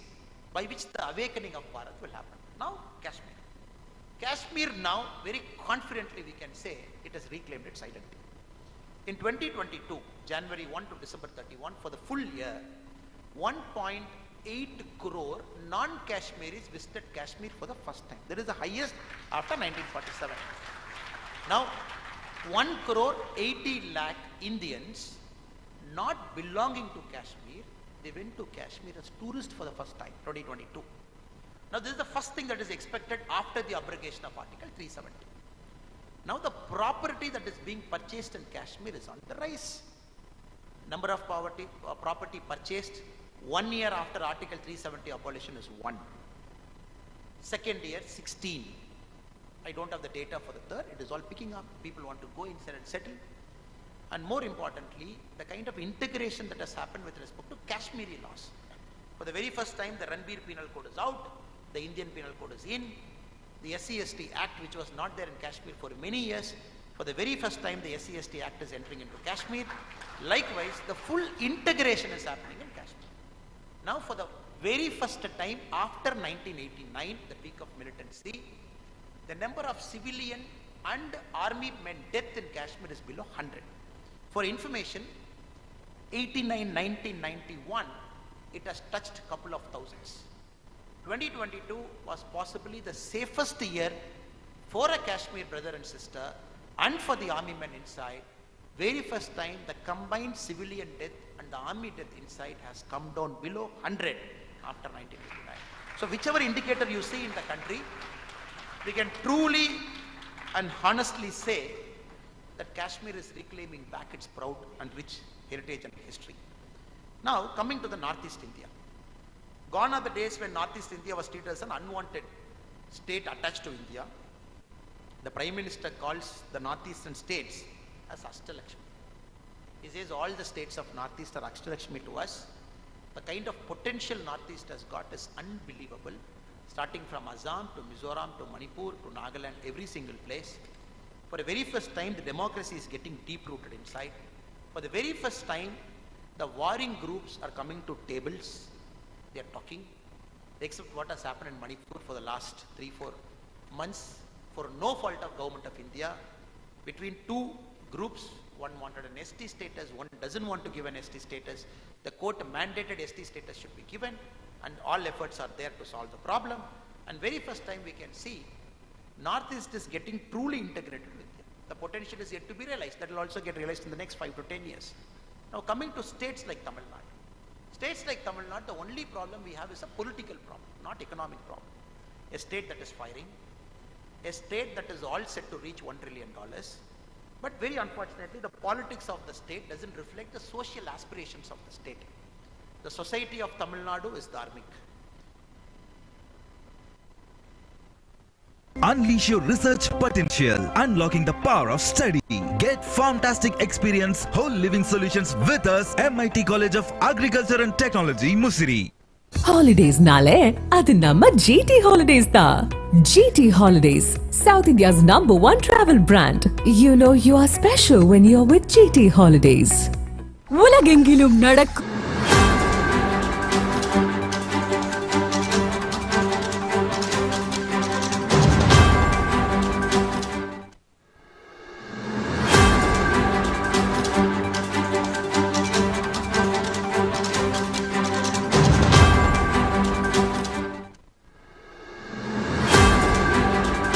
by which the awakening of Bharat will happen. Now, Kashmir. Kashmir now, very confidently we can say, it has reclaimed its identity. In 2022, January 1 to December 31, for the full year, 1.8 crore non-Kashmiris visited Kashmir for the first time. That is the highest after 1947. Now, 1 crore 80 lakh Indians not belonging to Kashmir, they went to Kashmir as tourists for the first time, 2022. Now this is the first thing that is expected after the abrogation of Article 370. Now the property that is being purchased in Kashmir is on the rise. Number of property purchased 1 year after Article 370 abolition is 1. Second year, 16. I don't have the data for the third. It is all picking up. People want to go inside and settle. And more importantly, the kind of integration that has happened with respect to Kashmiri laws. For the very first time, the Ranbir Penal Code is out. The Indian Penal Code is in. The SC/ST Act, which was not there in Kashmir for many years, for the very first time, the SC/ST Act is entering into Kashmir. Likewise, the full integration is happening in Kashmir. Now, for the very first time after 1989, the peak of militancy, the number of civilian and army men death in Kashmir is below 100. For information, 89, 1991, it has touched a couple of thousands. 2022 was possibly the safest year for a Kashmir brother and sister and for the army men inside. Very first time the combined civilian death and the army death inside has come down below 100 after 1989. So whichever indicator you see in the country, we can truly and honestly say that Kashmir is reclaiming back its proud and rich heritage and history. Now coming to the Northeast India. Gone are the days when Northeast India was treated as an unwanted state attached to India. The Prime Minister calls the Northeastern states as Ashtalakshmi. He says all the states of Northeast are Ashtalakshmi to us. The kind of potential Northeast has got is unbelievable. Starting from Assam to Mizoram to Manipur to Nagaland, every single place. For the very first time, the democracy is getting deep-rooted inside. For the very first time, the warring groups are coming to tables. They are talking, except what has happened in Manipur for the last 3-4 months, for no fault of government of India, between 2 groups, one wanted an ST status, one doesn't want to give an ST status. The court mandated ST status should be given, and all efforts are there to solve the problem. And very first time we can see, Northeast is getting truly integrated with India. The potential is yet to be realized. That will also get realized in the next 5 to 10 years. Now coming to states like Tamil Nadu. States like Tamil Nadu, the only problem we have is a political problem, not economic problem. A state that is firing, a state that is all set to reach $1 trillion. But very unfortunately, the politics of the state doesn't reflect the social aspirations of the state. The society of Tamil Nadu is dharmic. Unleash your research potential, unlocking the power of study. Get fantastic experience, whole living solutions with us, MIT College of Agriculture and Technology, Musiri. Holidays nale, adu namma GT Holidays da. GT Holidays, South India's #1 travel brand. You know you are special when you're with GT Holidays. உலகெங்கிலும் நடக்கும்